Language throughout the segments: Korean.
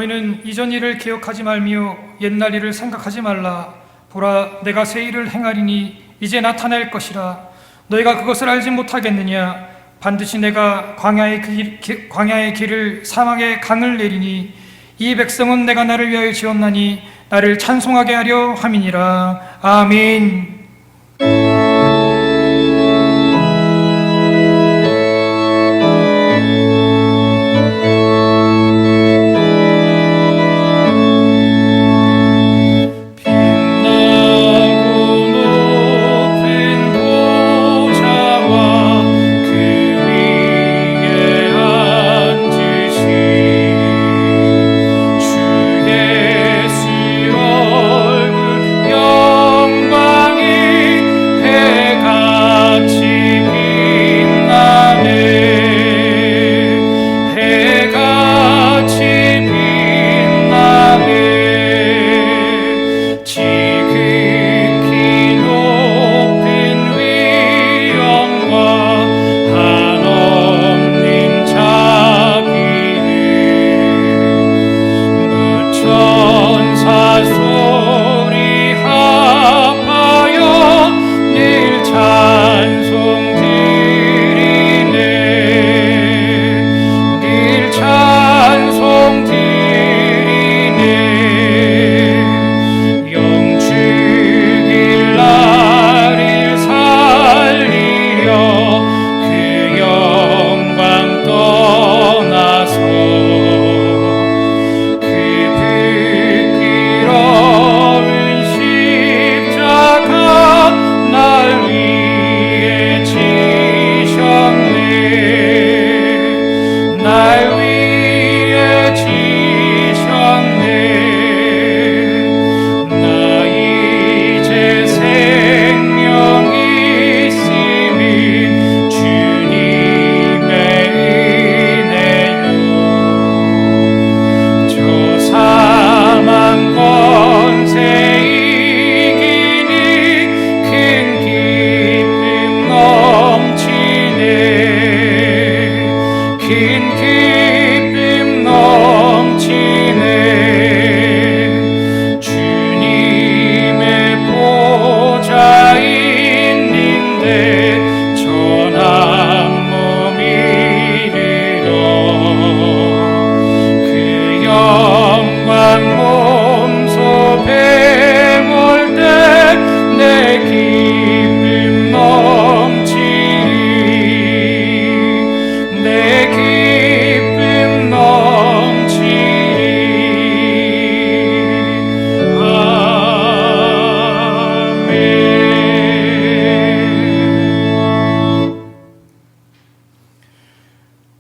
너희는 이전 일을 기억하지 말며 옛날 일을 생각하지 말라. 보라, 내가 새 일을 행하리니 이제 나타낼 것이라. 너희가 그것을 알지 못하겠느냐? 반드시 내가 광야의 길을 사막의 강을 내리니 이 백성은 내가 나를 위하여 지었나니 나를 찬송하게 하려 함이니라. 아멘.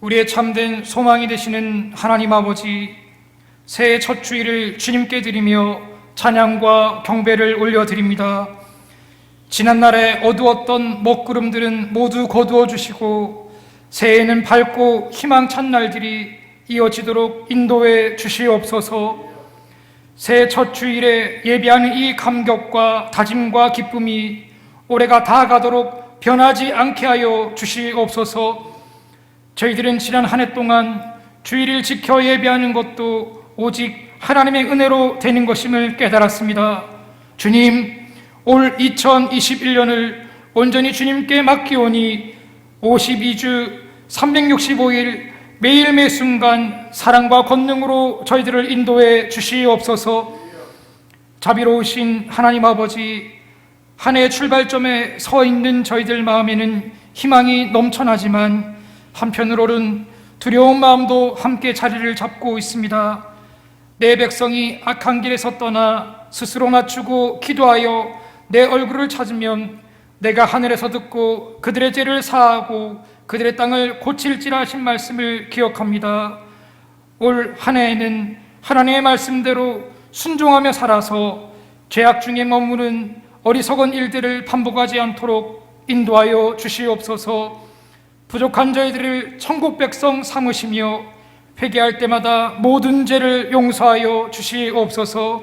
우리의 참된 소망이 되시는 하나님 아버지, 새해 첫 주일을 주님께 드리며 찬양과 경배를 올려드립니다. 지난날에 어두웠던 먹구름들은 모두 거두어 주시고 새해에는 밝고 희망찬 날들이 이어지도록 인도해 주시옵소서. 새해 첫 주일에 예비하는 이 감격과 다짐과 기쁨이 올해가 다 가도록 변하지 않게 하여 주시옵소서. 저희들은 지난 한 해 동안 주일을 지켜 예배하는 것도 오직 하나님의 은혜로 되는 것임을 깨달았습니다. 주님, 올 2021년을 온전히 주님께 맡기오니 52주 365일 매일 매 순간 사랑과 권능으로 저희들을 인도해 주시옵소서. 자비로우신 하나님 아버지, 한 해 출발점에 서 있는 저희들 마음에는 희망이 넘쳐나지만 한편으로는 두려운 마음도 함께 자리를 잡고 있습니다. 내 백성이 악한 길에서 떠나 스스로 낮추고 기도하여 내 얼굴을 찾으면 내가 하늘에서 듣고 그들의 죄를 사하고 그들의 땅을 고칠지라 하신 말씀을 기억합니다. 올 한 해에는 하나님의 말씀대로 순종하며 살아서 죄악 중에 머무는 어리석은 일들을 반복하지 않도록 인도하여 주시옵소서. 부족한 저희들을 천국 백성 삼으시며 회개할 때마다 모든 죄를 용서하여 주시옵소서.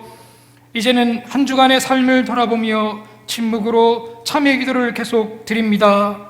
이제는 한 주간의 삶을 돌아보며 침묵으로 참회 기도를 계속 드립니다.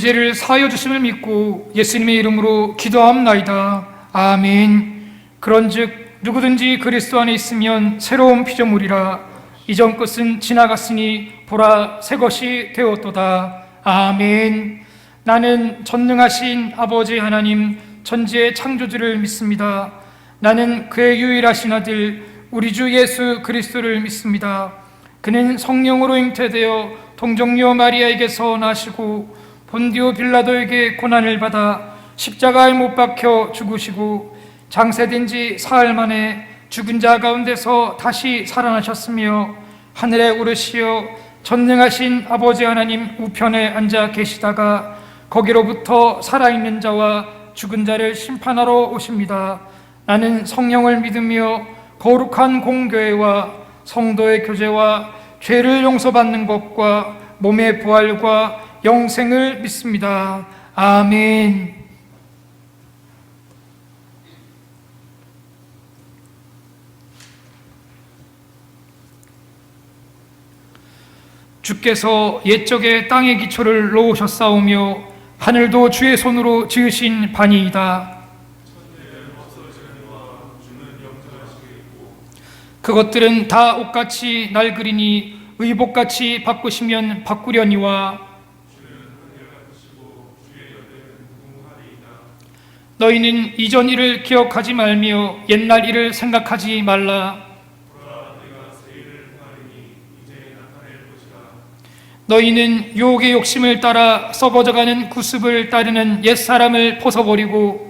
죄를 사하여 주심을 믿고 예수님의 이름으로 기도하옵나이다. 아멘. 그런즉 누구든지 그리스도 안에 있으면 새로운 피조물이라. 이전 것은 지나갔으니 보라 새 것이 되었도다. 아멘. 나는 전능하신 아버지 하나님 천지의 창조주를 믿습니다. 나는 그의 유일하신 아들 우리 주 예수 그리스도를 믿습니다. 그는 성령으로 잉태되어 동정녀 마리아에게서 나시고 본디오 빌라도에게 고난을 받아 십자가에 못 박혀 죽으시고 장세된 지 사흘 만에 죽은 자 가운데서 다시 살아나셨으며 하늘에 오르시어 전능하신 아버지 하나님 우편에 앉아 계시다가 거기로부터 살아있는 자와 죽은 자를 심판하러 오십니다. 나는 성령을 믿으며 거룩한 공교회와 성도의 교제와 죄를 용서받는 것과 몸의 부활과 영생을 믿습니다. 아멘. 주께서 옛적에 땅의 기초를 놓으셨사오며 하늘도 주의 손으로 지으신 바니이다. 그것들은 다 옷같이 낡으리니 의복같이 바꾸시면 바꾸려니와 너희는 이전 일을 기억하지 말며 옛날 일을 생각하지 말라. 너희는 유혹의 욕심을 따라 썩어져가는 구습을 따르는 옛사람을 벗어버리고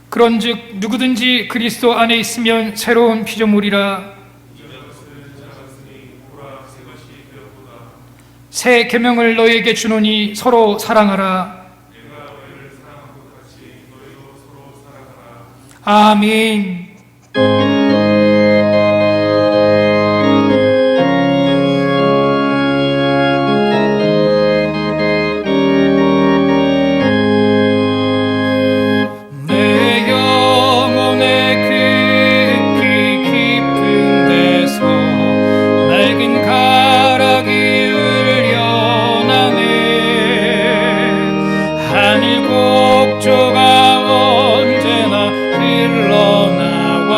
그런즉 누구든지 그리스도 안에 있으면 새로운 피조물이라. 새 계명을 너희에게 주노니 서로 사랑하라. 아멘. 하늘 곡조가 언제나 흘러나와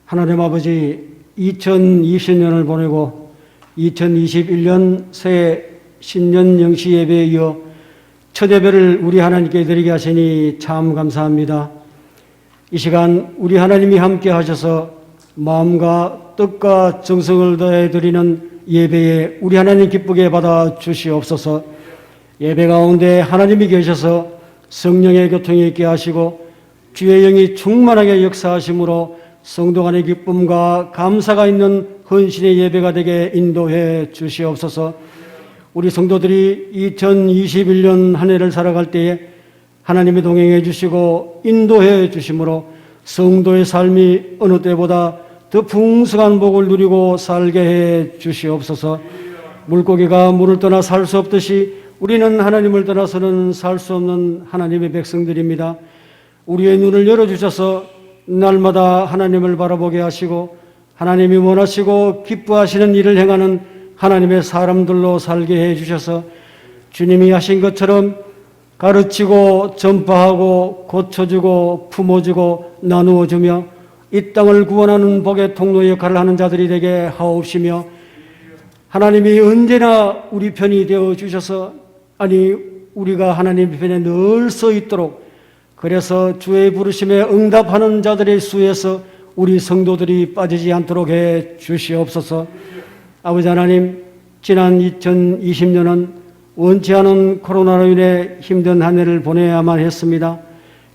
하나님 아버지, 2020년을 보내고 2021년 새해 신년 영시 예배에 이어 첫 예배를 우리 하나님께 드리게 하시니 참 감사합니다. 이 시간 우리 하나님이 함께 하셔서 마음과 뜻과 정성을 다해 드리는 예배에 우리 하나님 기쁘게 받아 주시옵소서. 예배 가운데 하나님이 계셔서 성령의 교통이 있게 하시고 주의 영이 충만하게 역사하심으로 성도 간의 기쁨과 감사가 있는 헌신의 예배가 되게 인도해 주시옵소서. 우리 성도들이 2021년 한 해를 살아갈 때에 하나님이 동행해 주시고 인도해 주심으로 성도의 삶이 어느 때보다 더 풍성한 복을 누리고 살게 해 주시옵소서. 물고기가 물을 떠나 살 수 없듯이 우리는 하나님을 떠나서는 살 수 없는 하나님의 백성들입니다. 우리의 눈을 열어주셔서 날마다 하나님을 바라보게 하시고 하나님이 원하시고 기뻐하시는 일을 행하는 하나님의 사람들로 살게 해주셔서 주님이 하신 것처럼 가르치고 전파하고 고쳐주고 품어주고 나누어주며 이 땅을 구원하는 복의 통로 역할을 하는 자들이 되게 하옵시며 하나님이 언제나 우리 편이 되어주셔서 우리가 하나님 편에 늘 서 있도록 그래서 주의 부르심에 응답하는 자들의 수에서 우리 성도들이 빠지지 않도록 해 주시옵소서. 아버지 하나님, 지난 2020년은 원치 않은 코로나로 인해 힘든 한 해를 보내야만 했습니다.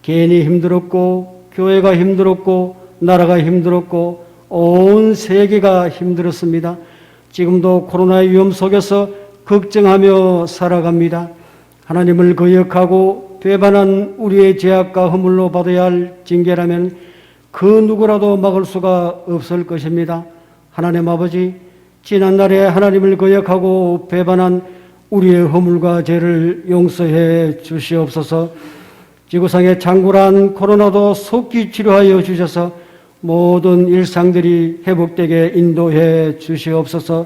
개인이 힘들었고 교회가 힘들었고 나라가 힘들었고 온 세계가 힘들었습니다. 지금도 코로나의 위험 속에서 걱정하며 살아갑니다. 하나님을 거역하고 배반한 우리의 죄악과 허물로 받아야 할 징계라면 그 누구라도 막을 수가 없을 것입니다. 하나님 아버지, 지난날에 하나님을 거역하고 배반한 우리의 허물과 죄를 용서해 주시옵소서. 지구상의 장구란 코로나도 속히 치료하여 주셔서 모든 일상들이 회복되게 인도해 주시옵소서.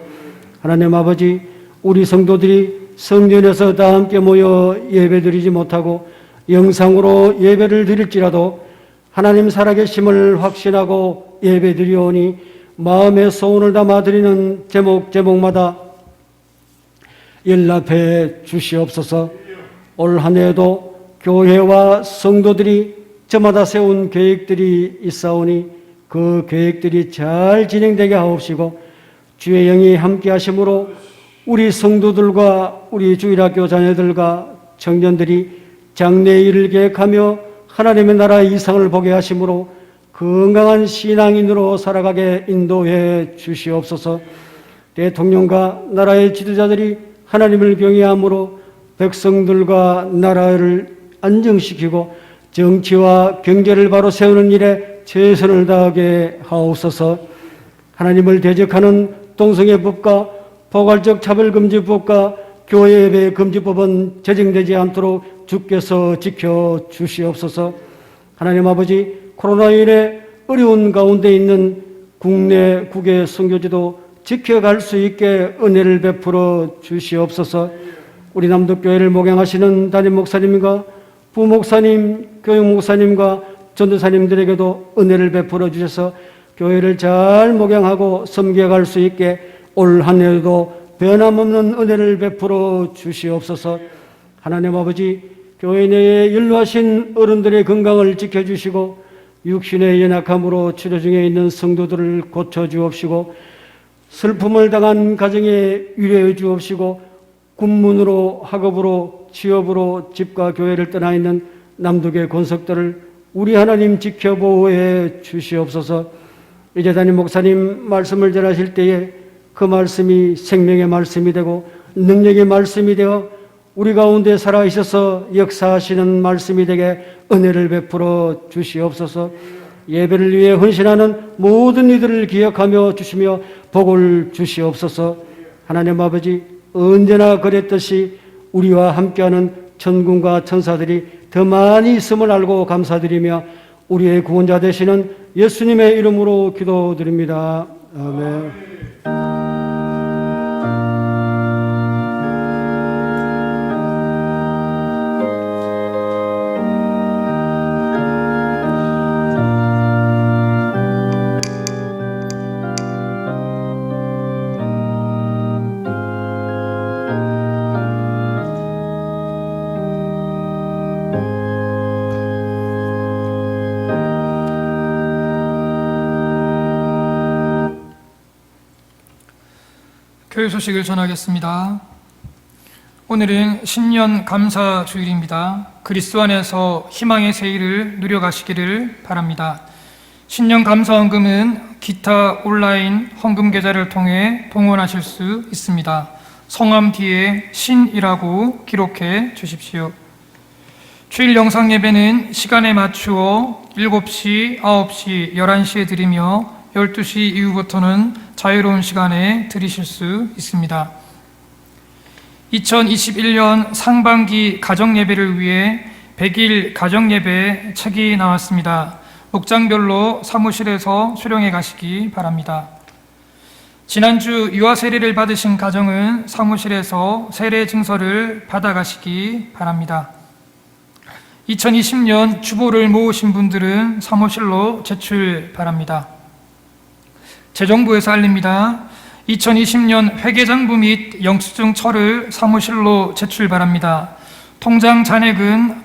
하나님 아버지, 우리 성도들이 성전에서 다 함께 모여 예배드리지 못하고 영상으로 예배를 드릴지라도 하나님 살아계심을 확신하고 예배드리오니 마음의 소원을 담아 드리는 제목마다 연락해 주시옵소서. 올 한 해에도 교회와 성도들이 저마다 세운 계획들이 있사오니 그 계획들이 잘 진행되게 하옵시고 주의 영이 함께 하심으로 우리 성도들과 우리 주일학교 자녀들과 청년들이 장래일을 계획하며 하나님의 나라 이상을 보게 하심으로 건강한 신앙인으로 살아가게 인도해 주시옵소서. 대통령과 나라의 지도자들이 하나님을 경외함으로 백성들과 나라를 안정시키고 정치와 경제를 바로 세우는 일에 최선을 다하게 하옵소서. 하나님을 대적하는 동성애법과 포괄적 차별금지법과 교회 예배 금지법은 제정되지 않도록 주께서 지켜주시옵소서. 하나님 아버지, 코로나로 인해 어려운 가운데 있는 국내 국외 선교지도 지켜갈 수 있게 은혜를 베풀어 주시옵소서. 우리 남덕교회를 목양하시는 담임 목사님과 부목사님, 교육목사님과 전도사님들에게도 은혜를 베풀어 주셔서 교회를 잘 목양하고 섬겨갈 수 있게 올 한 해에도 변함없는 은혜를 베풀어 주시옵소서. 하나님 아버지, 교회 내에 연로하신 어른들의 건강을 지켜주시고 육신의 연약함으로 치료 중에 있는 성도들을 고쳐주옵시고 슬픔을 당한 가정에 위로해 주옵시고 군문으로 학업으로 취업으로 집과 교회를 떠나 있는 남독의 권속들을 우리 하나님 지켜보호해 주시옵소서. 이제 담임 목사님 말씀을 전하실 때에 그 말씀이 생명의 말씀이 되고 능력의 말씀이 되어 우리 가운데 살아있어서 역사하시는 말씀이 되게 은혜를 베풀어 주시옵소서. 예배를 위해 헌신하는 모든 이들을 기억하며 주시며 복을 주시옵소서. 하나님 아버지, 언제나 그랬듯이 우리와 함께하는 천군과 천사들이 더 많이 있음을 알고 감사드리며 우리의 구원자 되시는 예수님의 이름으로 기도드립니다. 아멘. 교회 소식을 전하겠습니다. 오늘은 신년 감사 주일입니다. 그리스도 안에서 희망의 세일을 누려가시기를 바랍니다. 신년 감사 헌금은 기타 온라인 헌금 계좌를 통해 동원하실 수 있습니다. 성함 뒤에 신이라고 기록해 주십시오. 주일 영상 예배는 시간에 맞추어 7시, 9시, 11시에 드리며 12시 이후부터는 자유로운 시간에 드리실 수 있습니다. 2021년 상반기 가정예배를 위해 100일 가정예배 책이 나왔습니다. 목장별로 사무실에서 수령해 가시기 바랍니다. 지난주 유아 세례를 받으신 가정은 사무실에서 세례 증서를 받아가시기 바랍니다. 2020년 주보를 모으신 분들은 사무실로 제출 바랍니다. 재정부에서 알립니다. 2020년 회계장부 및 영수증처를 사무실로 제출 바랍니다. 통장 잔액은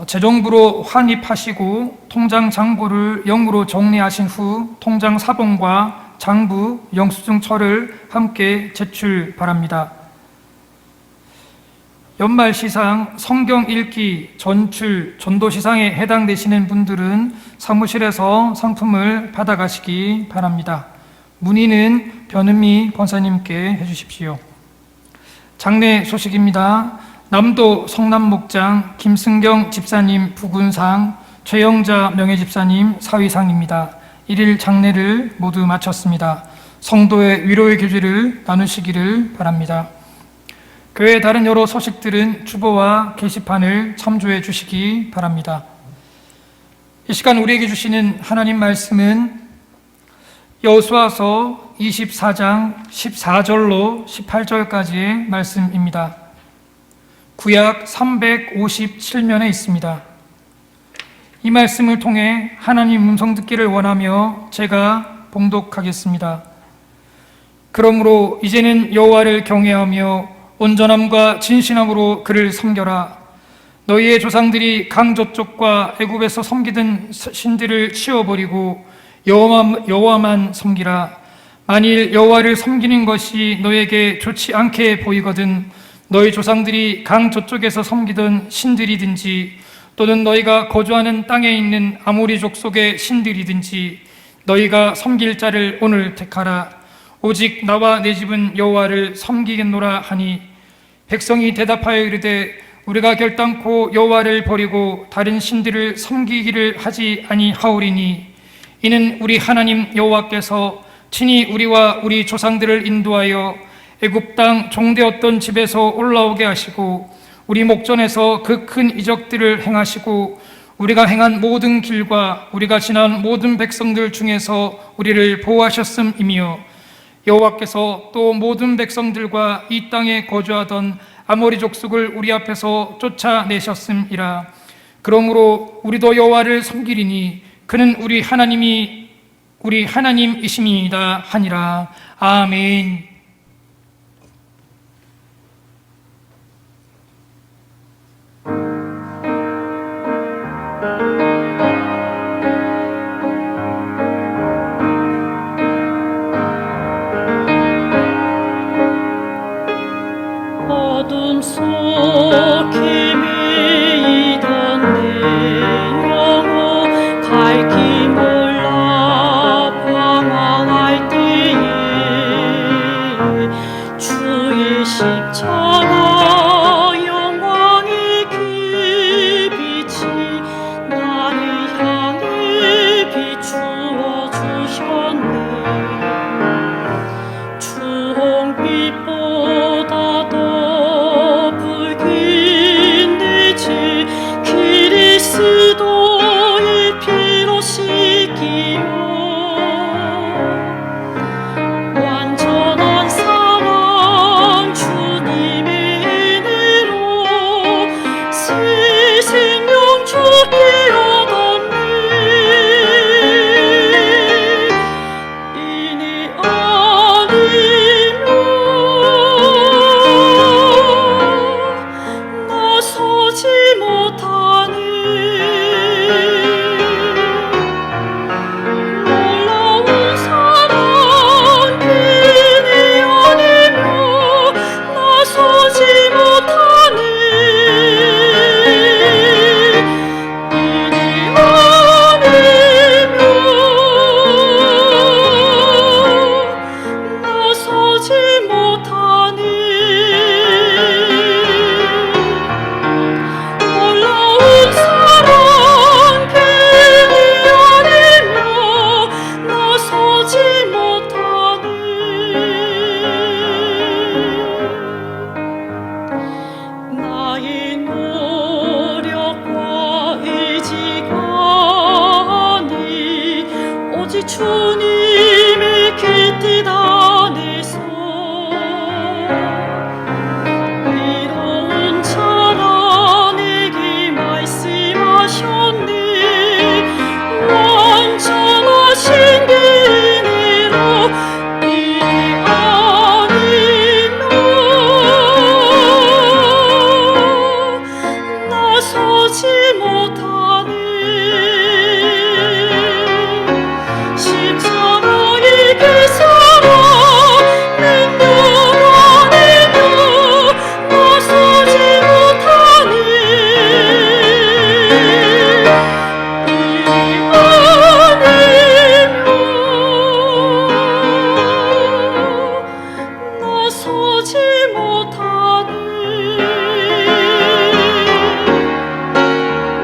재정부로 환입하시고 통장 잔고를 0으로 정리하신 후 통장 사본과 장부, 영수증처를 함께 제출 바랍니다. 연말 시상, 성경 읽기, 전출, 전도 시상에 해당되시는 분들은 사무실에서 상품을 받아가시기 바랍니다. 문의는 변은미 권사님께 해주십시오. 장례 소식입니다. 남도 성남목장 김승경 집사님 부군상, 최영자 명예집사님 사위상입니다. 1일 장례를 모두 마쳤습니다. 성도의 위로의 교제를 나누시기를 바랍니다. 교회 다른 여러 소식들은 주보와 게시판을 참조해 주시기 바랍니다. 이 시간 우리에게 주시는 하나님 말씀은 여호수아서 24장 14절로 18절까지의 말씀입니다. 구약 357면에 있습니다. 이 말씀을 통해 하나님 음성 듣기를 원하며 제가 봉독하겠습니다. 그러므로 이제는 여호와를 경외하며 온전함과 진실함으로 그를 섬겨라. 너희의 조상들이 강 저쪽과 애굽에서 섬기던 신들을 치워버리고 여호와만 섬기라. 만일 여호와를 섬기는 것이 너에게 좋지 않게 보이거든 너희 조상들이 강 저쪽에서 섬기던 신들이든지 또는 너희가 거주하는 땅에 있는 아모리 족속의 신들이든지 너희가 섬길 자를 오늘 택하라. 오직 나와 내 집은 여호와를 섬기겠노라 하니 백성이 대답하여 이르되 우리가 결단코 여호와를 버리고 다른 신들을 섬기기를 하지 아니하오리니 이는 우리 하나님 여호와께서 친히 우리와 우리 조상들을 인도하여 애굽 땅 종되었던 집에서 올라오게 하시고 우리 목전에서 그 큰 이적들을 행하시고 우리가 행한 모든 길과 우리가 지난 모든 백성들 중에서 우리를 보호하셨음이며 여호와께서 또 모든 백성들과 이 땅에 거주하던 아모리 족속을 우리 앞에서 쫓아내셨음이라. 그러므로 우리도 여호와를 섬기리니 그는 우리 하나님이심이니이다 하니라. 아멘. 어둠 속 헤매이던 내 영혼 갈길 몰라 방황할 때에 주의 십자가 영광의 그 빛이 나를 향해 비추어 주셨네. 주홍빛보다 더 붉은 내 죄 그리스도의 피로 씻기요. 완전한 사랑 주님의 은혜로 새 생명 주께 얻었네. 이니 아니면 나서지 못하네. 놀라운 사랑 그네 안에 주님의 깃뜻 안에서 이로운 자라 내게 말씀하셨네. 완전하신 은혜로 이 안에 나서지 못하네. 십자가의 그 사랑 능력 안에도 나서지 못하네. 이 안에도 나서지 못하네.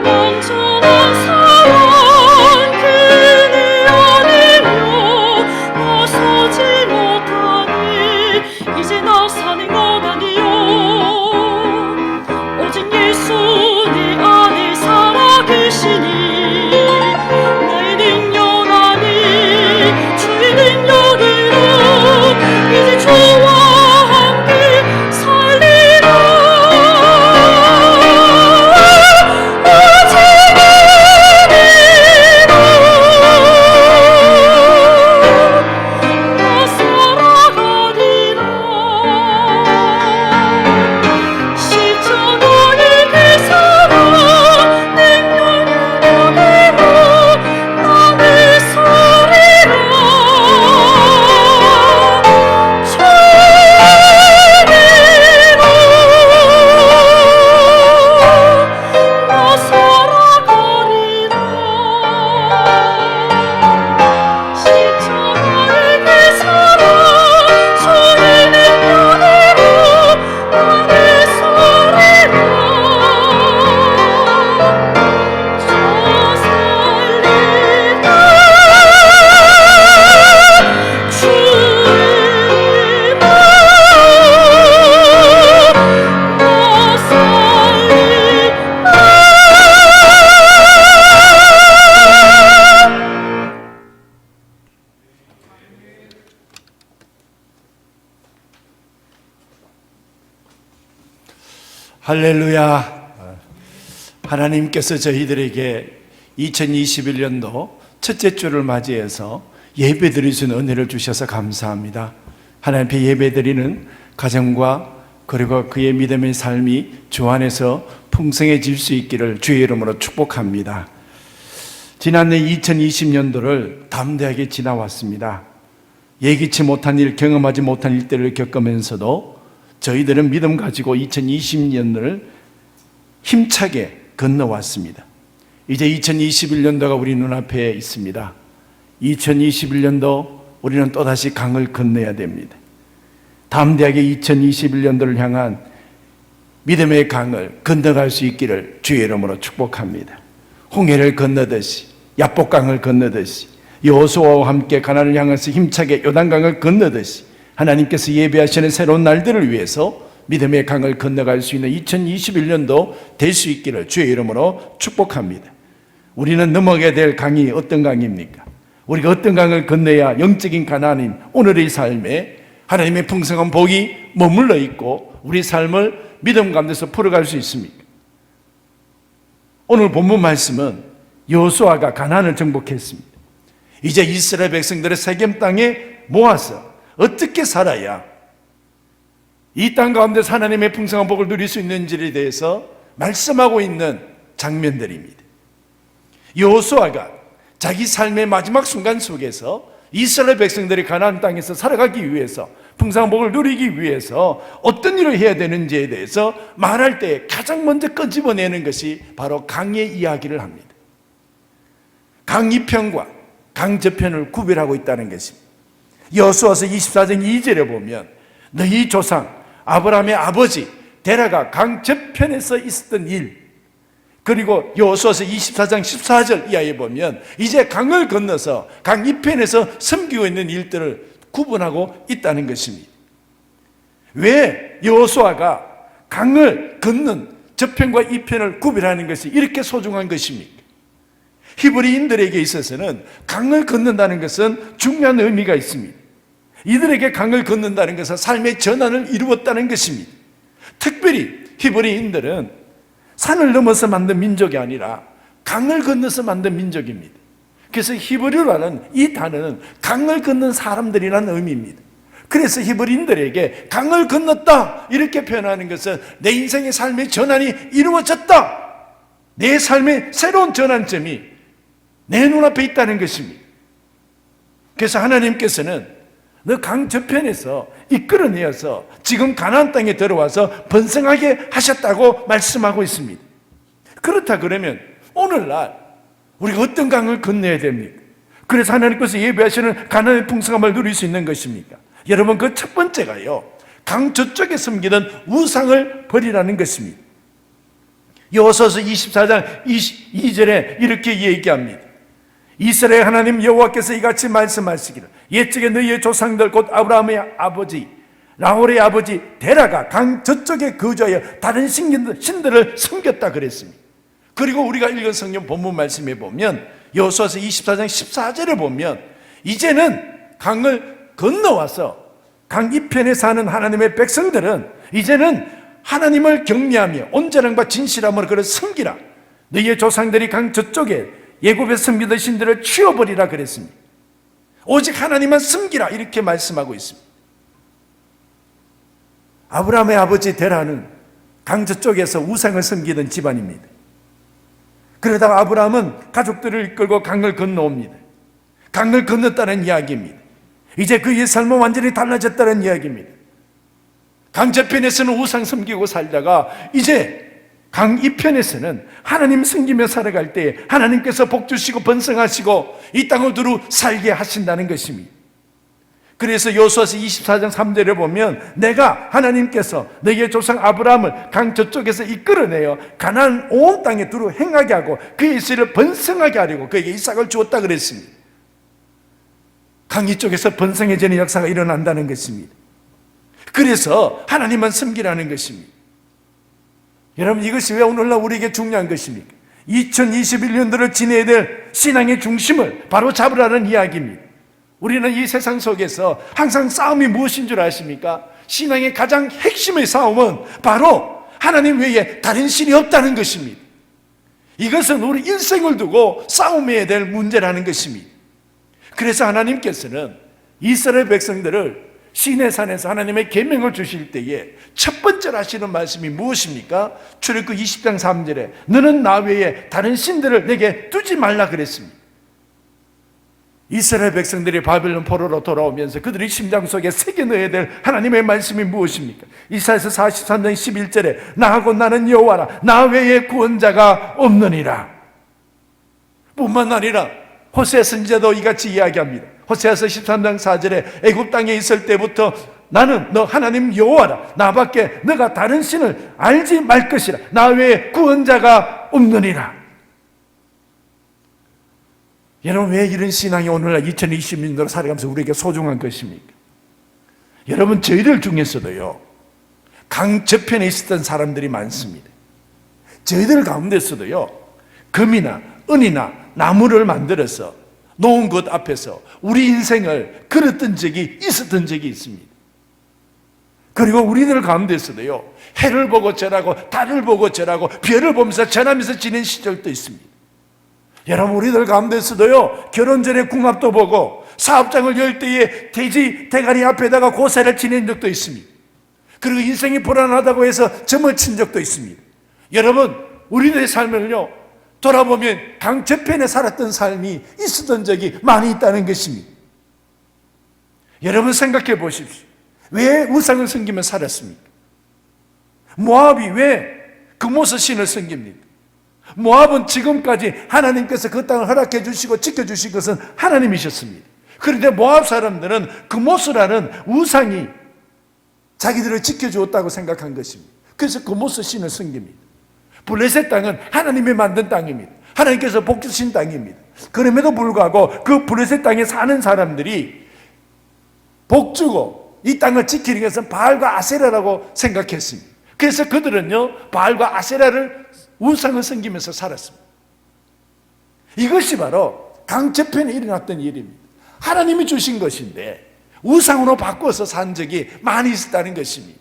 완전한 사랑 그네 안이며 나서지 못하네. 이제 나 사는 것 아니요 오직 예수 내 안에 살아계시니 나의 능력 아니 주의 능력으로 이제 주와 함께 살리라. 오직 은혜로 나 살아가리라. 십자가의 그 사랑 능력으로 나를 살리라. 주님으로 나 살아가리라. 십자가의 그 사랑 주의 능력으로 나를 살리라. 저 살리라. 주의 나 살리라. 할렐루야. 하나님께서 저희들에게 2021년도 첫째 주를 맞이해서 예배 드릴 수 있는 은혜를 주셔서 감사합니다. 하나님 앞에 예배 드리는 가정과 그리고 그의 믿음의 삶이 주 안에서 풍성해질 수 있기를 주의 이름으로 축복합니다. 지난해 2020년도를 담대하게 지나왔습니다. 예기치 못한 일, 경험하지 못한 일들을 겪으면서도 저희들은 믿음 가지고 2020년을 힘차게 건너왔습니다. 이제 2021년도가 우리 눈앞에 있습니다. 2021년도 우리는 또다시 강을 건너야 됩니다. 담대하게 2021년도를 향한 믿음의 강을 건너갈 수 있기를 주의 이름으로 축복합니다. 홍해를 건너듯이, 야복강을 건너듯이, 여호수아와 함께 가나안을 향해서 힘차게 요단강을 건너듯이 하나님께서 예배하시는 새로운 날들을 위해서 믿음의 강을 건너갈 수 있는 2021년도 될 수 있기를 주의 이름으로 축복합니다. 우리는 넘어가야 될 강이 어떤 강입니까? 우리가 어떤 강을 건너야 영적인 가나안인 오늘의 삶에 하나님의 풍성한 복이 머물러 있고 우리 삶을 믿음 가운데서 풀어갈 수 있습니까? 오늘 본문 말씀은 여호수아가 가나안을 정복했습니다. 이제 이스라엘 백성들의 세겜 땅에 모아서 어떻게 살아야 이 땅 가운데서 하나님의 풍성한 복을 누릴 수 있는지에 대해서 말씀하고 있는 장면들입니다. 여호수아가 자기 삶의 마지막 순간 속에서 이스라엘 백성들이 가나안 땅에서 살아가기 위해서 풍성한 복을 누리기 위해서 어떤 일을 해야 되는지에 대해서 말할 때 가장 먼저 끄집어내는 것이 바로 강의 이야기를 합니다. 강 이편과 강 저편을 구별하고 있다는 것입니다. 여호수아서 24장 2절에 보면 너희 조상 아브라함의 아버지 데라가 강 저편에서 있었던 일, 그리고 여호수아서 24장 14절 이하에 보면 이제 강을 건너서 강 이편에서 섬기고 있는 일들을 구분하고 있다는 것입니다. 왜 여호수아가 강을 건넌 저편과 이편을 구별하는 것이 이렇게 소중한 것입니까? 히브리인들에게 있어서는 강을 건넌다는 것은 중요한 의미가 있습니다. 이들에게 강을 건넌다는 것은 삶의 전환을 이루었다는 것입니다. 특별히 히브리인들은 산을 넘어서 만든 민족이 아니라 강을 건너서 만든 민족입니다. 그래서 히브리어라는 이 단어는 강을 건넌 사람들이라는 의미입니다. 그래서 히브리인들에게 강을 건넜다 이렇게 표현하는 것은 내 인생의 삶의 전환이 이루어졌다, 내 삶의 새로운 전환점이 내 눈앞에 있다는 것입니다. 그래서 하나님께서는 너 강 저편에서 이끌어내어서 지금 가나안 땅에 들어와서 번성하게 하셨다고 말씀하고 있습니다. 그렇다 그러면 오늘날 우리가 어떤 강을 건너야 됩니까? 그래서 하나님께서 예배하시는 가나안의 풍성함을 누릴 수 있는 것입니까? 여러분, 그 첫 번째가요, 강 저쪽에 숨기던 우상을 버리라는 것입니다. 여호수아서 24장 22절에 이렇게 얘기합니다. 이스라엘 하나님 여호와께서 이같이 말씀하시기를 옛적에 너희의 조상들 곧 아브라함의 아버지 라홀의 아버지 데라가 강 저쪽에 거주하여 다른 신들을 섬겼다 그랬습니다. 그리고 우리가 읽은 성경 본문 말씀에 보면 여호수아서 24장 14절에 보면 이제는 강을 건너와서 강 이편에 사는 하나님의 백성들은 이제는 하나님을 경외하며 온전함과 진실함으로 그를 섬기라. 너희의 조상들이 강 저쪽에 예굽에 섬기던 신들을 치워버리라 그랬습니다. 오직 하나님만 섬기라 이렇게 말씀하고 있습니다. 아브라함의 아버지 데라는 강 저쪽에서 우상을 섬기던 집안입니다. 그러다가 아브라함은 가족들을 이끌고 강을 건너옵니다. 강을 건넜다는 이야기입니다. 이제 그의 삶은 완전히 달라졌다는 이야기입니다. 강 저편에서는 우상 섬기고 살다가 이제 강 이편에서는 하나님 섬기며 살아갈 때 하나님께서 복 주시고 번성하시고 이 땅을 두루 살게 하신다는 것입니다. 그래서 여호수아서 24장 3절에 보면 내가 하나님께서 너희의 조상 아브라함을 강 저쪽에서 이끌어내어 가나안 온 땅에 두루 행하게 하고 그의 이스라엘을 번성하게 하려고 그에게 이삭을 주었다 그랬습니다. 강 이쪽에서 번성해지는 역사가 일어난다는 것입니다. 그래서 하나님만 섬기라는 것입니다. 여러분, 이것이 왜 오늘날 우리에게 중요한 것입니까? 2021년도를 지내야 될 신앙의 중심을 바로 잡으라는 이야기입니다. 우리는 이 세상 속에서 항상 싸움이 무엇인 줄 아십니까? 신앙의 가장 핵심의 싸움은 바로 하나님 외에 다른 신이 없다는 것입니다. 이것은 우리 일생을 두고 싸움해야 될 문제라는 것입니다. 그래서 하나님께서는 이스라엘 백성들을 시내산에서 하나님의 계명을 주실 때에 첫 번째로 하시는 말씀이 무엇입니까? 출애굽 20장 3절에 너는 나 외에 다른 신들을 내게 두지 말라 그랬습니다. 이스라엘 백성들이 바벨론 포로로 돌아오면서 그들의 심장 속에 새겨 넣어야 될 하나님의 말씀이 무엇입니까? 이사야서 43장 11절에 나하고 나는 여호와라 나 외에 구원자가 없느니라. 뿐만 아니라 호세아 선지자도 이같이 이야기합니다. 호세아서 13장 4절에 애굽 땅에 있을 때부터 나는 너 하나님 여호와라 나밖에 너가 다른 신을 알지 말 것이라 나 외에 구원자가 없느니라. 여러분, 왜 이런 신앙이 오늘날 2020년도로 살아가면서 우리에게 소중한 것입니까? 여러분, 저희들 중에서도요 강 저편에 있었던 사람들이 많습니다. 저희들 가운데서도요 금이나 은이나 나무를 만들어서 놓은 것 앞에서 우리 인생을 걸었던 적이 있었던 적이 있습니다. 그리고 우리들 가운데서도요 해를 보고 절하고 달을 보고 절하고 별을 보면서 절하면서 지낸 시절도 있습니다. 여러분, 우리들 가운데서도요 결혼 전에 궁합도 보고 사업장을 열 때에 돼지 대가리 앞에다가 고사를 지낸 적도 있습니다. 그리고 인생이 불안하다고 해서 점을 친 적도 있습니다. 여러분, 우리들의 삶을요 돌아보면 강 저편에 살았던 삶이 있었던 적이 많이 있다는 것입니다. 여러분, 생각해 보십시오. 왜 우상을 섬기며 살았습니까? 모압이 왜 금오스 신을 섬깁니까? 모압은 지금까지 하나님께서 그 땅을 허락해 주시고 지켜주신 것은 하나님이셨습니다. 그런데 모압 사람들은 금오스라는 우상이 자기들을 지켜주었다고 생각한 것입니다. 그래서 금오스 신을 섬깁니다. 블레셋 땅은 하나님이 만든 땅입니다. 하나님께서 복 주신 땅입니다. 그럼에도 불구하고 그 블레셋 땅에 사는 사람들이 복 주고 이 땅을 지키는 것은 바알과 아세라라고 생각했습니다. 그래서 그들은요 바알과 아세라를 우상을 섬기면서 살았습니다. 이것이 바로 강제편에 일어났던 일입니다. 하나님이 주신 것인데 우상으로 바꿔서 산 적이 많이 있었다는 것입니다.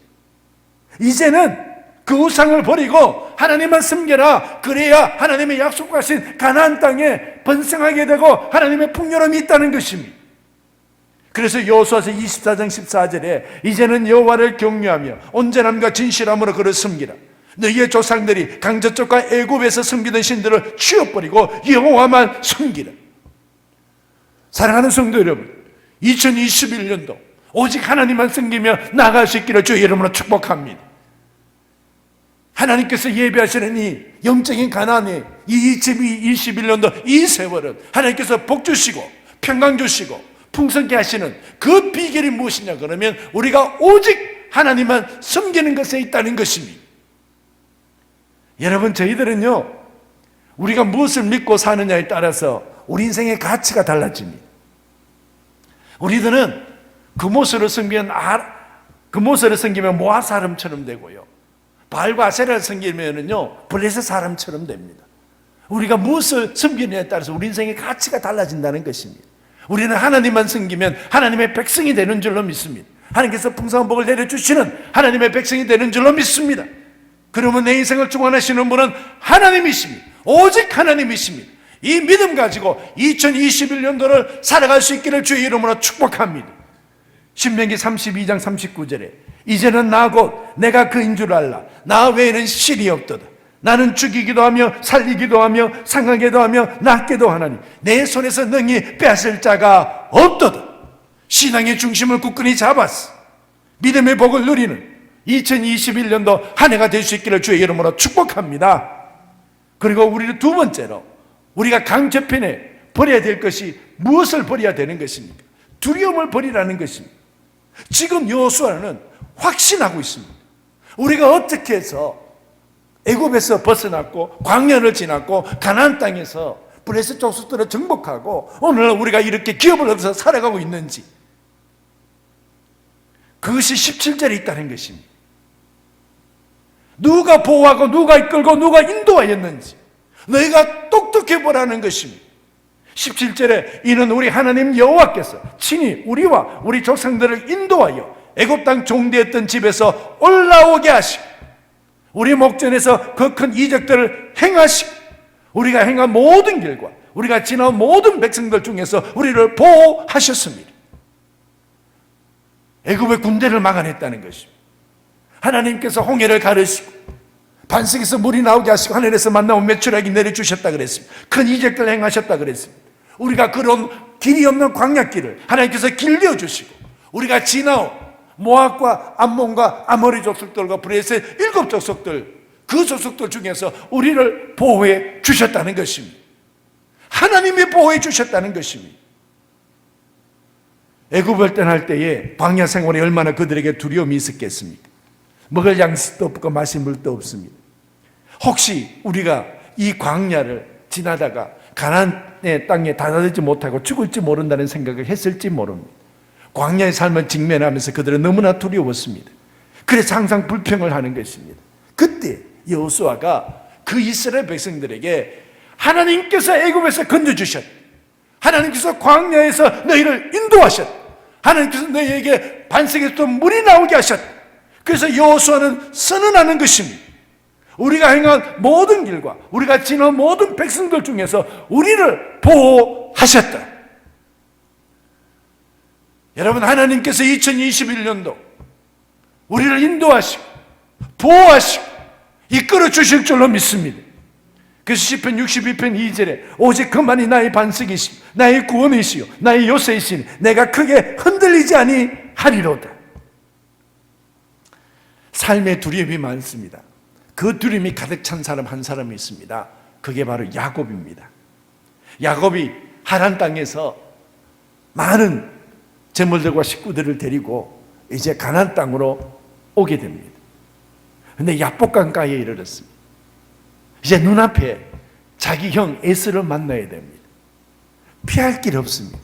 이제는 그 우상을 버리고 하나님만 섬겨라. 그래야 하나님의 약속하신 가나안 땅에 번성하게 되고 하나님의 풍요로움이 있다는 것입니다. 그래서 여호수아서 24장 14절에 이제는 여호와를 경외하며 온전함과 진실함으로 그를 섬기라. 너희의 조상들이 강저쪽과 애굽에서 섬기던 신들을 치워버리고 여호와만 섬기라. 사랑하는 성도 여러분, 2021년도 오직 하나님만 섬기며 나아갈 수 있기를 주의 이름으로 축복합니다. 하나님께서 예비하시는 이 영적인 가나안의 이 2021년도 이 세월은 하나님께서 복 주시고 평강 주시고 풍성케 하시는 그 비결이 무엇이냐 그러면 우리가 오직 하나님만 섬기는 것에 있다는 것입니다. 여러분, 저희들은요, 우리가 무엇을 믿고 사느냐에 따라서 우리 인생의 가치가 달라집니다. 우리들은 금오스를 섬기면 모아 사람처럼 되고요, 바알과 아세라를 섬기면은요 블레셋 사람처럼 됩니다. 우리가 무엇을 섬기느냐에 따라서 우리 인생의 가치가 달라진다는 것입니다. 우리는 하나님만 섬기면 하나님의 백성이 되는 줄로 믿습니다. 하나님께서 풍성한 복을 내려주시는 하나님의 백성이 되는 줄로 믿습니다. 그러면 내 인생을 주관하시는 분은 하나님이십니다. 오직 하나님이십니다. 이 믿음 가지고 2021년도를 살아갈 수 있기를 주의 이름으로 축복합니다. 신명기 32장 39절에 이제는 나 곧 내가 그인 줄 알라. 나 외에는 신이 없도다. 나는 죽이기도 하며 살리기도 하며 상하게도 하며 낫게도 하나니 내 손에서 능히 빼앗을 자가 없도다. 신앙의 중심을 굳건히 잡았어. 믿음의 복을 누리는 2021년도 한 해가 될 수 있기를 주의 이름으로 축복합니다. 그리고 우리는 두 번째로 우리가 강제편에 버려야 될 것이 무엇을 버려야 되는 것입니까? 두려움을 버리라는 것입니다. 지금 여호수아는 확신하고 있습니다. 우리가 어떻게 해서 애굽에서 벗어났고 광야를 지났고 가나안 땅에서 블레셋 족속들을 정복하고 오늘 우리가 이렇게 기업을 얻어서 살아가고 있는지, 그것이 17절에 있다는 것입니다. 누가 보호하고 누가 이끌고 누가 인도하였는지 너희가 똑똑해 보라는 것입니다. 17절에 이는 우리 하나님 여호와께서 친히 우리와 우리 조상들을 인도하여 애굽 땅 종되었던 집에서 올라오게 하시고 우리 목전에서 그 큰 이적들을 행하시고 우리가 행한 모든 길과 우리가 지나온 모든 백성들 중에서 우리를 보호하셨습니다. 애굽의 군대를 막아냈다는 것입니다. 하나님께서 홍해를 가르시고 반석에서 물이 나오게 하시고 하늘에서 만나온 메추라기 내려주셨다 그랬습니다. 큰 이적들을 행하셨다 그랬습니다. 우리가 그런 길이 없는 광야길을 하나님께서 길려주시고 우리가 지나온 모압과 암몬과 아모리 족속들과 브레셋 7 족속들, 그 족속들 중에서 우리를 보호해 주셨다는 것입니다. 하나님이 보호해 주셨다는 것입니다. 애굽을 떠날 때에 광야 생활에 얼마나 그들에게 두려움이 있었겠습니까? 먹을 양식도 없고 마실 물도 없습니다. 혹시 우리가 이 광야를 지나다가 가나안의 땅에 다다르지 못하고 죽을지 모른다는 생각을 했을지 모릅니다. 광야의 삶을 직면하면서 그들은 너무나 두려웠습니다. 그래서 항상 불평을 하는 것입니다. 그때 여호수아가 그 이스라엘 백성들에게 하나님께서 애굽에서 건져주셨, 하나님께서 광야에서 너희를 인도하셨, 하나님께서 너희에게 반석에서 물이 나오게 하셨. 그래서 여호수아는 선언하는 것입니다. 우리가 행한 모든 길과 우리가 지난 모든 백성들 중에서 우리를 보호하셨다. 여러분, 하나님께서 2021년도 우리를 인도하시고 보호하시고 이끌어 주실 줄로 믿습니다. 그래서 시편 62편 2절에 오직 그만이 나의 반석이시요 나의 구원이시요 나의 요새이시니 내가 크게 흔들리지 아니하리로다. 삶의 두려움이 많습니다. 그 두려움이 가득 찬 사람 한 사람이 있습니다. 그게 바로 야곱입니다. 야곱이 하란 땅에서 많은 재물들과 식구들을 데리고 이제 가나안 땅으로 오게 됩니다. 그런데 야복강가에 이르렀습니다. 이제 눈앞에 자기 형 에스를 만나야 됩니다. 피할 길 없습니다.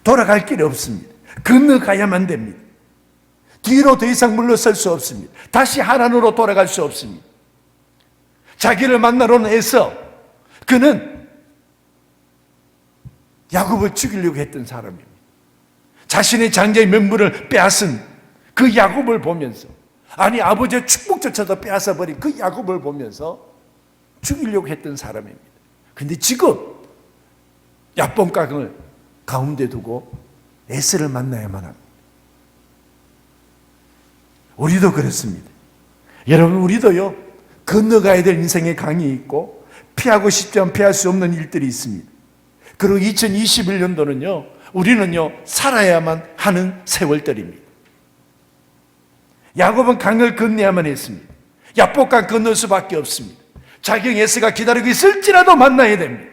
돌아갈 길 없습니다. 건너가야만 됩니다. 뒤로 더 이상 물러설 수 없습니다. 다시 하란으로 돌아갈 수 없습니다. 자기를 만나러 온 에서, 그는 야곱을 죽이려고 했던 사람입니다. 자신의 장자의 명분을 빼앗은 그 야곱을 보면서, 아니 아버지의 축복조차도 빼앗아버린 그 야곱을 보면서 죽이려고 했던 사람입니다. 근데 지금 야복강을 가운데 두고 에스를 만나야만 합니다. 우리도 그렇습니다. 여러분, 우리도요, 건너가야 될 인생의 강이 있고 피하고 싶지만 피할 수 없는 일들이 있습니다. 그리고 2021년도는요, 우리는요, 살아야만 하는 세월들입니다. 야곱은 강을 건너야만 했습니다. 야복강 건널 수밖에 없습니다. 자기 에스가 기다리고 있을지라도 만나야 됩니다.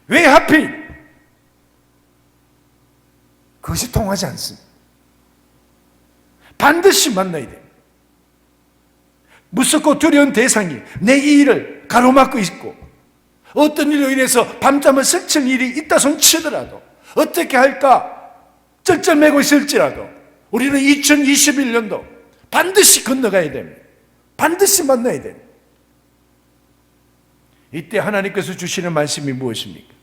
왜 하필? 그것이 통하지 않습니다. 반드시 만나야 돼요. 무섭고 두려운 대상이 내 이 일을 가로막고 있고, 어떤 일로 인해서 밤잠을 설칠 일이 있다 손 치더라도, 어떻게 할까 쩔쩔매고 있을지라도 우리는 2021년도 반드시 건너가야 됩니다. 반드시 만나야 됩니다. 이때 하나님께서 주시는 말씀이 무엇입니까?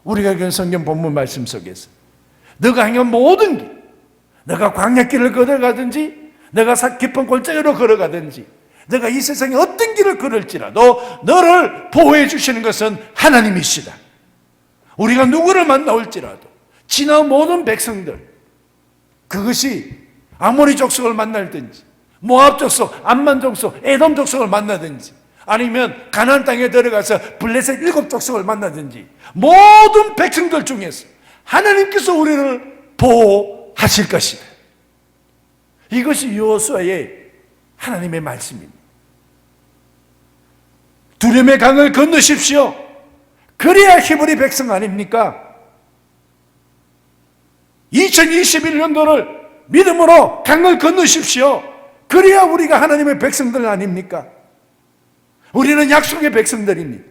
우리가 읽은 성경 본문 말씀 속에서 너가 행한 모든 길, 너가 광야길을 걸어가든지 너가 깊은 골짜기로 걸어가든지 너가 이 세상에 어떤 길을 걸을지라도 너를 보호해 주시는 것은 하나님이시다. 우리가 누구를 만나올지라도 지나온 모든 백성들, 그것이 아모리 족속을 만날든지 모압 족속, 암만 족속, 에돔 족속을 만나든지 아니면 가나안 땅에 들어가서 블레셋 7족속을 만나든지 모든 백성들 중에서 하나님께서 우리를 보호하실 것이다. 이것이 여호수아의 하나님의 말씀입니다. 두려움의 강을 건너십시오. 그래야 히브리 백성 아닙니까? 2021년도를 믿음으로 강을 건너십시오. 그래야 우리가 하나님의 백성들 아닙니까? 우리는 약속의 백성들입니다.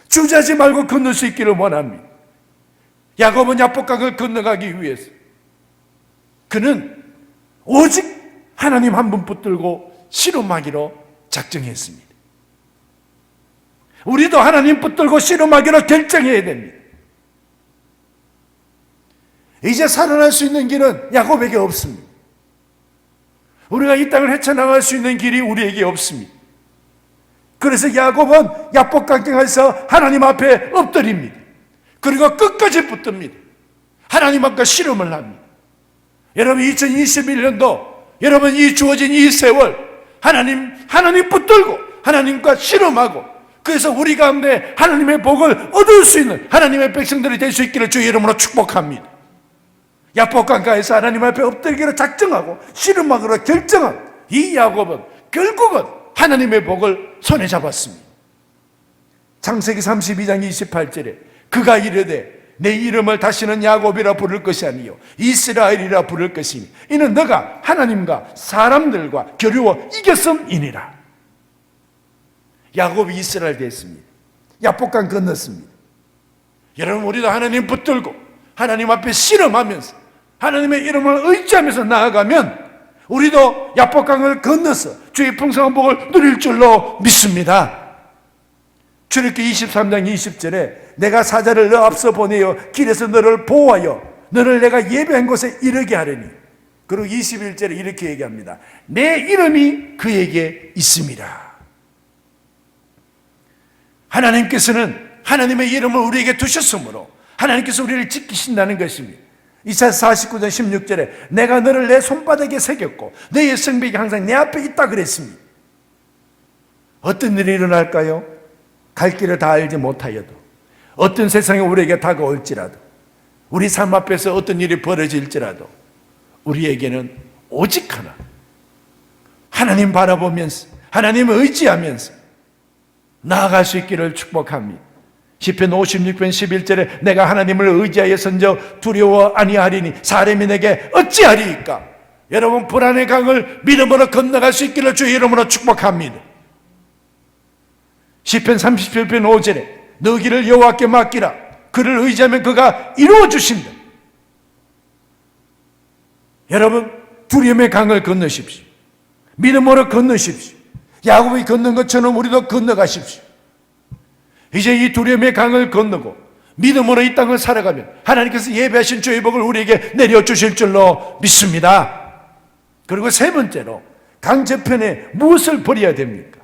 주저하지 말고 건널 수 있기를 원합니다. 야곱은 야복강을 건너가기 위해서 그는 오직 하나님 한 분 붙들고 씨름하기로 작정했습니다. 우리도 하나님 붙들고 씨름하기로 결정해야 됩니다. 이제 살아날 수 있는 길은 야곱에게 없습니다. 우리가 이 땅을 헤쳐나갈 수 있는 길이 우리에게 없습니다. 그래서 야곱은 야복강에서 하나님 앞에 엎드립니다. 그리고 끝까지 붙듭니다. 하나님 앞과 씨름을 합니다. 여러분, 2021년도 여러분 이 주어진 이 세월 하나님 붙들고 하나님과 씨름하고, 그래서 우리 가운데 하나님의 복을 얻을 수 있는 하나님의 백성들이 될 수 있기를 주의 이름으로 축복합니다. 야복강가에서 하나님 앞에 엎드리기로 작정하고 씨름하기로 결정한 이 야곱은 결국은 하나님의 복을 손에 잡았습니다. 창세기 32장 28절에 그가 이르되 내 이름을 다시는 야곱이라 부를 것이 아니요 이스라엘이라 부를 것이니 이는 너가 하나님과 사람들과 겨루어 이겼음이니라. 야곱이 이스라엘 됐습니다. 야복강 건넜습니다. 여러분, 우리도 하나님 붙들고 하나님 앞에 씨름하면서 하나님의 이름을 의지하면서 나아가면 우리도 야복강을 건너서 주의 풍성한 복을 누릴 줄로 믿습니다. 출애굽기 23장 20절에 내가 사자를 너 앞서 보내어 길에서 너를 보호하여 너를 내가 예배한 곳에 이르게 하려니, 그리고 21절에 이렇게 얘기합니다. 내 이름이 그에게 있습니다. 하나님께서는 하나님의 이름을 우리에게 두셨으므로 하나님께서 우리를 지키신다는 것입니다. 이사야 49장 16절에 내가 너를 내 손바닥에 새겼고 너의 성벽이 항상 내 앞에 있다 그랬습니다. 어떤 일이 일어날까요? 갈 길을 다 알지 못하여도, 어떤 세상이 우리에게 다가올지라도, 우리 삶 앞에서 어떤 일이 벌어질지라도 우리에게는 오직 하나, 하나님 바라보면서 하나님을 의지하면서 나아갈 수 있기를 축복합니다. 시편 56편 11절에 내가 하나님을 의지하여 선저 두려워 아니하리니 사람이 내게 어찌하리이까. 여러분, 불안의 강을 믿음으로 건너갈 수 있기를 주의 이름으로 축복합니다. 시편 37편 5절에 너 길을 여호와께 맡기라. 그를 의지하면 그가 이루어 주신다. 여러분, 두려움의 강을 건너십시오. 믿음으로 건너십시오. 야곱이 건넌 것처럼 우리도 건너가십시오. 이제 이 두려움의 강을 건너고 믿음으로 이 땅을 살아가면 하나님께서 예배하신 주의 복을 우리에게 내려주실 줄로 믿습니다. 그리고 세 번째로 강제편에 무엇을 버려야 됩니까?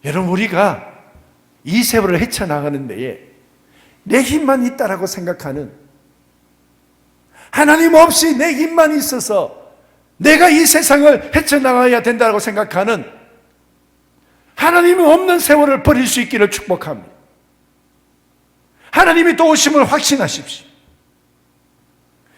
여러분, 우리가 이 세월을 헤쳐나가는 데에 내 힘만 있다라고 생각하는, 하나님 없이 내 힘만 있어서 내가 이 세상을 헤쳐나가야 된다고 생각하는 하나님이 없는 세월을 버릴 수 있기를 축복합니다. 하나님이 도우심을 확신하십시오.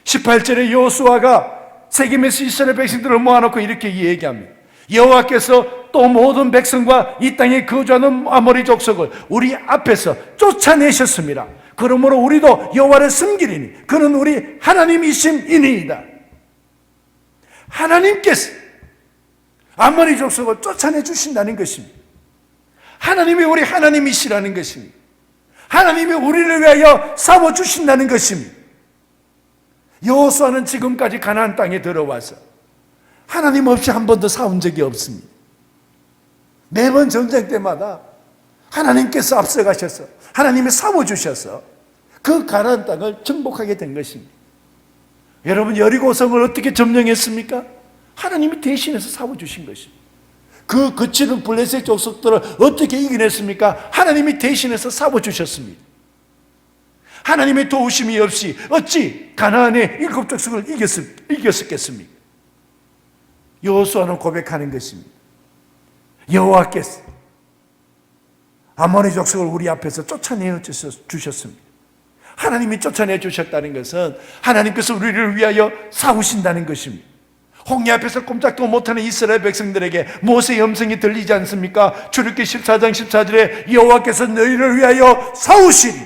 18절에 여호수아가 세겜에서 이스라엘 백성들을 모아놓고 이렇게 얘기합니다. 여호와께서 또 모든 백성과 이 땅에 거주하는 아모리 족속을 우리 앞에서 쫓아내셨습니다. 그러므로 우리도 여호와를 섬기리니 그는 우리 하나님이심이니이다. 하나님께서 아모리 족속을 쫓아내 주신다는 것입니다. 하나님이 우리 하나님이시라는 것입니다. 하나님이 우리를 위하여 싸워주신다는 것입니다. 여호수아는 지금까지 가나안 땅에 들어와서 하나님 없이 한 번도 싸운 적이 없습니다. 매번 전쟁 때마다 하나님께서 앞서가셔서 하나님이 싸워주셔서 그 가나안 땅을 정복하게 된 것입니다. 여러분, 여리고성을 어떻게 점령했습니까? 하나님이 대신해서 싸워주신 것입니다. 그 거치는 블레셋 족속들을 어떻게 이겨냈습니까? 하나님이 대신해서 싸워주셨습니다. 하나님의 도우심이 없이 어찌 가나안의 7 족속을 이겼었겠습니까? 여호수아는 고백하는 것입니다. 여호와께서 아모리 족속을 우리 앞에서 쫓아내 주셨습니다. 하나님이 쫓아내 주셨다는 것은 하나님께서 우리를 위하여 싸우신다는 것입니다. 홍해 앞에서 꼼짝도 못하는 이스라엘 백성들에게 모세의 음성이 들리지 않습니까? 출애굽기 14장 14절에 여호와께서 너희를 위하여 싸우시리.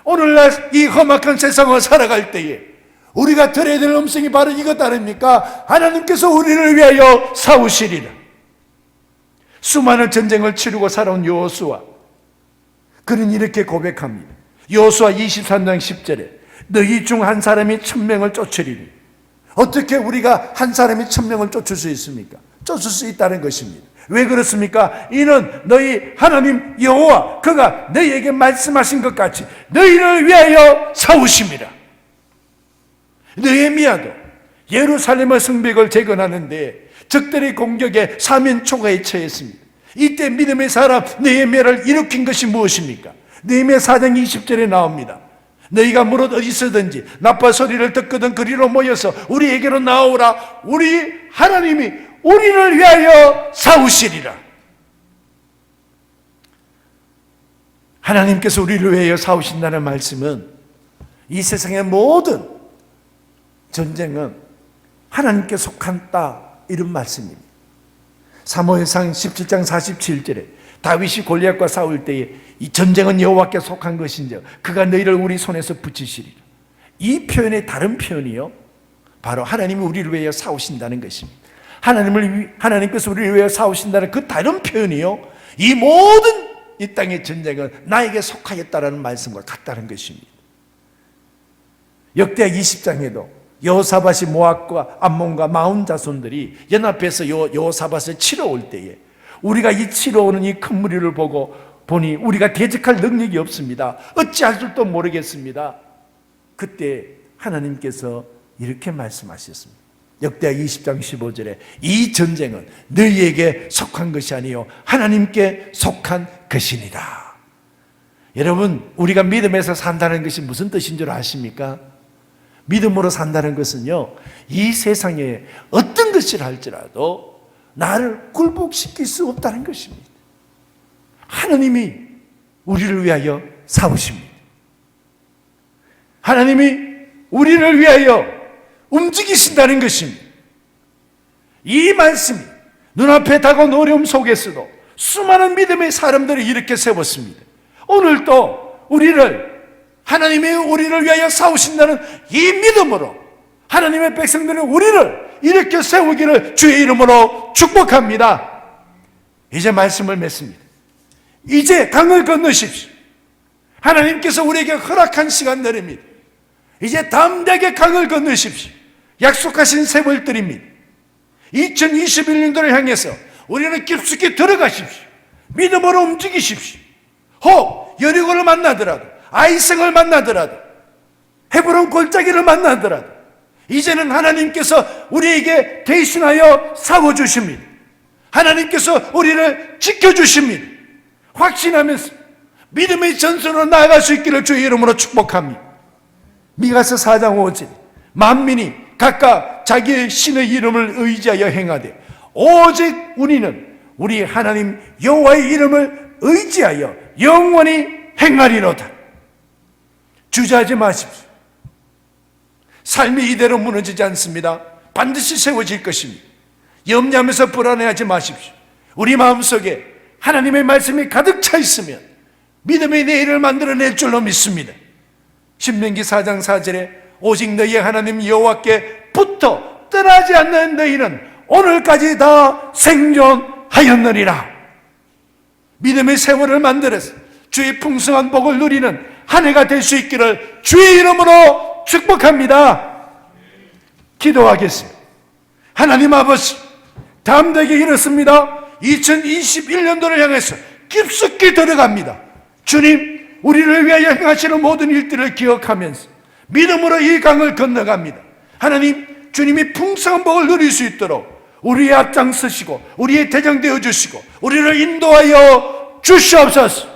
오늘날 이 험악한 세상을 살아갈 때에 우리가 들어야 될 음성이 바로 이것 아닙니까? 하나님께서 우리를 위하여 싸우시리라. 수많은 전쟁을 치르고 살아온 여호수아, 그는 이렇게 고백합니다. 여호수아 23장 10절에 너희 중 한 사람이 1000명을 쫓으리니. 어떻게 우리가 한 사람이 1000명을 쫓을 수 있습니까? 쫓을 수 있다는 것입니다. 왜 그렇습니까? 이는 너희 하나님 여호와 그가 너희에게 말씀하신 것 같이 너희를 위하여 싸우심이라. 느헤미야도 예루살렘의 성벽을 재건하는데 적들의 공격에 사면 초가에 처했습니다. 이때 믿음의 사람 느헤미야를 일으킨 것이 무엇입니까? 느헤미야 4장 20절에 나옵니다. 너희가 무릇 어디서든지 나팔 소리를 듣거든 그리로 모여서 우리에게로 나오라. 우리 하나님이 우리를 위하여 싸우시리라. 하나님께서 우리를 위하여 싸우신다는 말씀은 이 세상의 모든 전쟁은 하나님께 속한다, 이런 말씀입니다. 사무엘상 17장 47절에 다윗이 골리앗과 싸울 때에 이 전쟁은 여호와께 속한 것인즉 그가 너희를 우리 손에서 붙이시리라. 이 표현의 다른 표현이요, 바로 하나님이 우리를 위하여 싸우신다는 것입니다. 하나님께서 우리를 위하여 싸우신다는 그 다른 표현이요, 이 모든 이 땅의 전쟁은 나에게 속하였다라는 말씀과 같다는 것입니다. 역대하 20장에도 여호사밧이 모압과 암몬과 마온 자손들이 연합해서 여호사밧을 치러 올 때에 우리가 이 치러 오는 이 큰 무리를 보니 우리가 대적할 능력이 없습니다. 어찌할 줄도 모르겠습니다. 그때 하나님께서 이렇게 말씀하셨습니다. 역대하 20장 15절에 이 전쟁은 너희에게 속한 것이 아니요 하나님께 속한 것이니라. 여러분, 우리가 믿음에서 산다는 것이 무슨 뜻인 줄 아십니까? 믿음으로 산다는 것은요, 이 세상에 어떤 것을 할지라도 나를 굴복시킬 수 없다는 것입니다. 하나님이 우리를 위하여 싸우십니다. 하나님이 우리를 위하여 움직이신다는 것입니다. 이 말씀이 눈앞에 다가온 어려움 속에서도 수많은 믿음의 사람들이 이렇게 세웠습니다. 오늘도 하나님이 우리를 위하여 싸우신다는 이 믿음으로 하나님의 백성들은 우리를 이렇게 세우기를 주의 이름으로 축복합니다. 이제 말씀을 맺습니다. 이제 강을 건너십시오. 하나님께서 우리에게 허락한 시간들입니다. 이제 담대하게 강을 건너십시오. 약속하신 세월들입니다. 2021년도를 향해서 우리는 깊숙이 들어가십시오. 믿음으로 움직이십시오. 혹 여리고를 만나더라도, 아이성을 만나더라도, 헤브론 골짜기를 만나더라도 이제는 하나님께서 우리에게 대신하여 싸워주십니다. 하나님께서 우리를 지켜주십니다. 확신하면서 믿음의 전선으로 나아갈 수 있기를 주의 이름으로 축복합니다. 미가서 4장 5절, 만민이 각각 자기의 신의 이름을 의지하여 행하되 오직 우리는 우리 하나님 여호와의 이름을 의지하여 영원히 행하리로다. 주저하지 마십시오. 삶이 이대로 무너지지 않습니다. 반드시 세워질 것입니다. 염려하면서 불안해하지 마십시오. 우리 마음속에 하나님의 말씀이 가득 차 있으면 믿음의 내일을 만들어낼 줄로 믿습니다. 신명기 4장 4절에 오직 너희의 하나님 여호와께 붙어 떠나지 않는 너희는 오늘까지 다 생존하였느니라. 믿음의 세월을 만들어서 주의 풍성한 복을 누리는 한 해가 될 수 있기를 주의 이름으로 축복합니다. 기도하겠습니다. 하나님 아버지, 담대하게 이렇습니다. 2021년도를 향해서 깊숙이 들어갑니다. 주님, 우리를 위하여 행하시는 모든 일들을 기억하면서 믿음으로 이 강을 건너갑니다. 하나님, 주님이 풍성한 복을 누릴 수 있도록 우리의 앞장서시고 우리의 대장 되어주시고 우리를 인도하여 주시옵소서.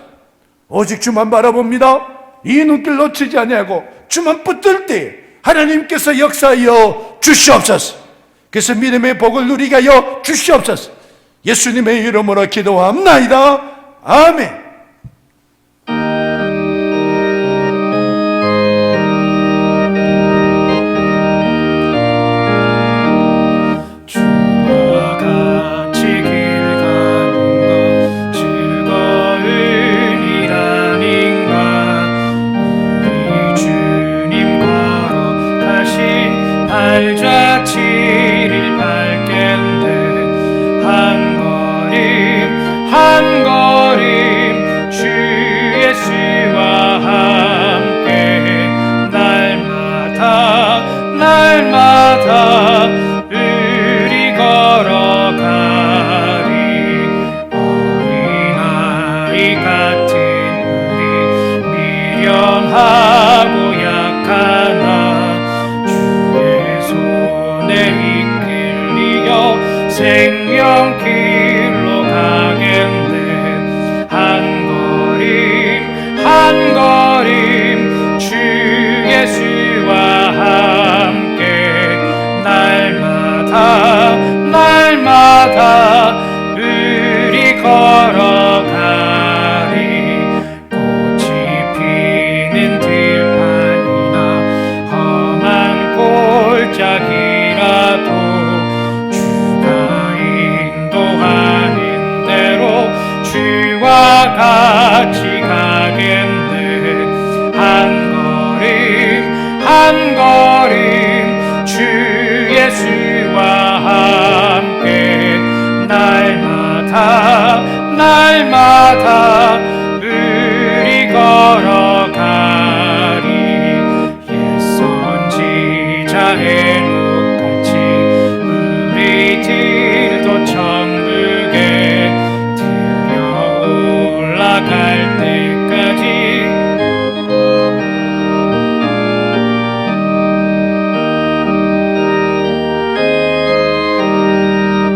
오직 주만 바라봅니다. 이 눈길 놓치지 아니하고 주만 붙들 때 하나님께서 역사하여 주시옵소서. 그래서 믿음의 복을 누리게 하여 주시옵소서. 예수님의 이름으로 기도합나이다. 아멘. 주와 같이 길 가는 것 즐거운 일 아닌가. 우리 주님 걸어가신 발자취를 밟겠네. 한 걸음 주 예수와 함께 날마다 우리 걸어가리. 어린아이 같은 우리 미련하고 약하나 주의 손에 이끌리어 생명길로 가겠네. 한 걸음 주 예수와 함께 날마다 우리 걸어가리. 꽃이 피는 들판이나 험한 골짜기라도 주가 인도하는 대로 주와 같이 가겠네. 한 걸음 주 예수와 함께 날마다 우리 걸어가리. 옛 선지자의 룩같이 우리들도 천국에 들려 올라갈 때까지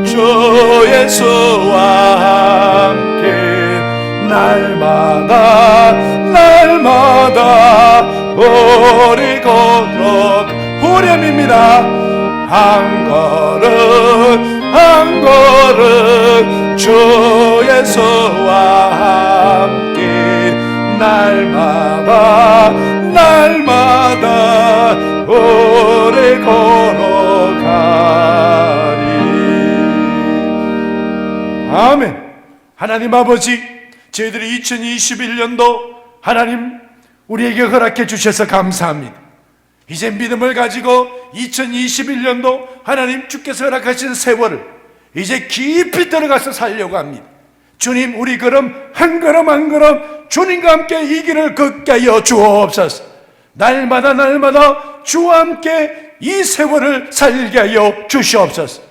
주 예수와 함께 날마다 우리 걸어 후렴입니다. 한 걸음 주 예수와 함께 날마다 우리 걸어가리. 아멘. 하나님 아버지, 저희들이 2021년도 하나님 우리에게 허락해 주셔서 감사합니다. 이제 믿음을 가지고 2021년도 하나님 주께서 허락하신 세월을 이제 깊이 들어가서 살려고 합니다. 주님, 우리 걸음 한 걸음 주님과 함께 이 길을 걷게 하여 주옵소서. 날마다 주와 함께 이 세월을 살게 하여 주시옵소서.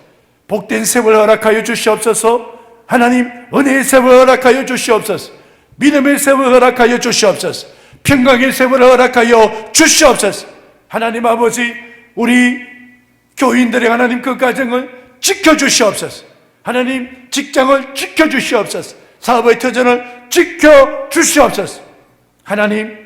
복된 세월 허락하여 주시옵소서. 하나님, 은혜의 세월 허락하여 주시옵소서. 믿음의 세월 허락하여 주시옵소서. 평강의 세월 허락하여 주시옵소서. 하나님 아버지, 우리 교인들의 하나님 그 가정을 지켜주시옵소서. 하나님, 직장을 지켜주시옵소서. 사업의 터전을 지켜주시옵소서. 하나님,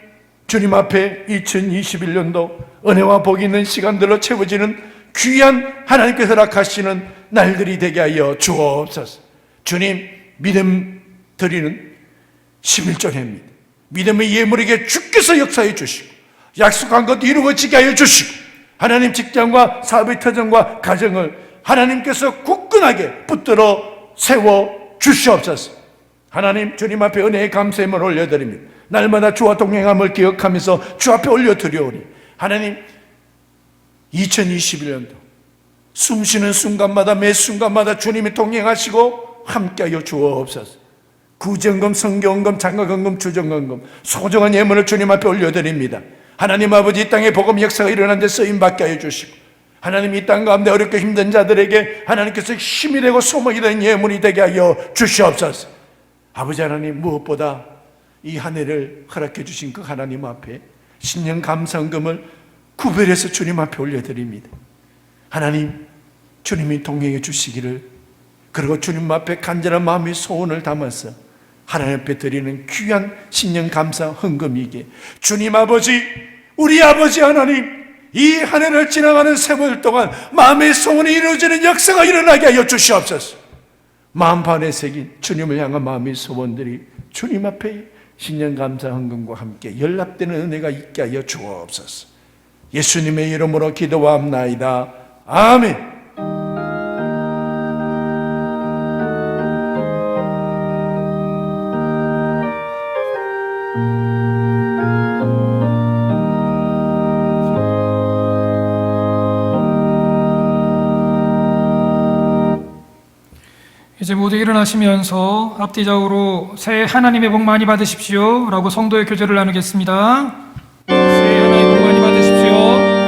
주님 앞에 2021년도 은혜와 복이 있는 시간들로 채워지는 귀한 하나님께서 허락하시는 날들이 되게 하여 주옵소서. 주님, 믿음 드리는 11조입니다. 믿음의 예물에게 주께서 역사해 주시고 약속한 것 이루어지게 하여 주시고 하나님 직장과 사업의 터전과 가정을 하나님께서 굳건하게 붙들어 세워 주시옵소서. 하나님, 주님 앞에 은혜의 감사함을 올려드립니다. 날마다 주와 동행함을 기억하면서 주 앞에 올려드리오니 하나님, 2021년도 숨쉬는 순간마다 매 순간마다 주님이 동행하시고 함께하여 주옵소서. 구정금, 성경금, 장가금금, 주정금금 소중한 예물을 주님 앞에 올려드립니다. 하나님 아버지, 이 땅에 복음 역사가 일어난 데 쓰임받게 하여 주시고 하나님, 이 땅 가운데 어렵고 힘든 자들에게 하나님께서 힘이 되고 소목이 된 예물이 되게 하여 주시옵소서. 아버지 하나님, 무엇보다 이 한 해를 허락해 주신 그 하나님 앞에 신년 감사헌금을 구별해서 주님 앞에 올려드립니다. 하나님, 주님이 동행해 주시기를, 그리고 주님 앞에 간절한 마음의 소원을 담아서 하나님 앞에 드리는 귀한 신년 감사 헌금이기에 주님 아버지, 우리 아버지 하나님, 이 한 해를 지나가는 세월 동안 마음의 소원이 이루어지는 역사가 일어나게 하여 주시옵소서. 마음 반에 새긴 주님을 향한 마음의 소원들이 주님 앞에 신년 감사 헌금과 함께 연락되는 은혜가 있게 하여 주옵소서. 예수님의 이름으로 기도하옵나이다. 아멘. 이제 모두 일어나시면서 앞뒤좌우로 새해 하나님의 복 많이 받으십시오 라고 성도의 교제를 나누겠습니다. 새해 하나님의 복 많이 받으십시오.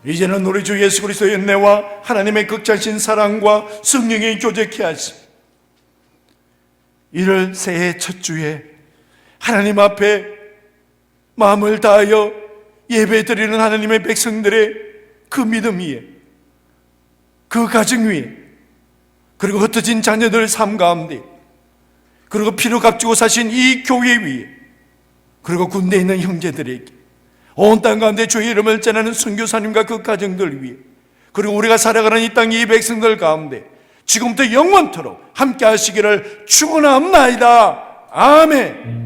이제는 우리 주 예수 그리스도의 은혜와 하나님의 극찬신 사랑과 성령의 교제케 하심, 이를 새해 첫 주에 하나님 앞에 마음을 다하여 예배드리는 하나님의 백성들의 그 믿음 위에, 그 가정 위에, 그리고 흩어진 자녀들 삶 가운데, 그리고 피로 값주고 사신 이 교회 위에, 그리고 군대에 있는 형제들에게, 온 땅 가운데 주의 이름을 전하는 선교사님과 그 가정들 위에, 그리고 우리가 살아가는 이 땅 이 백성들 가운데 지금부터 영원토록 함께 하시기를 축원합니다. 아멘.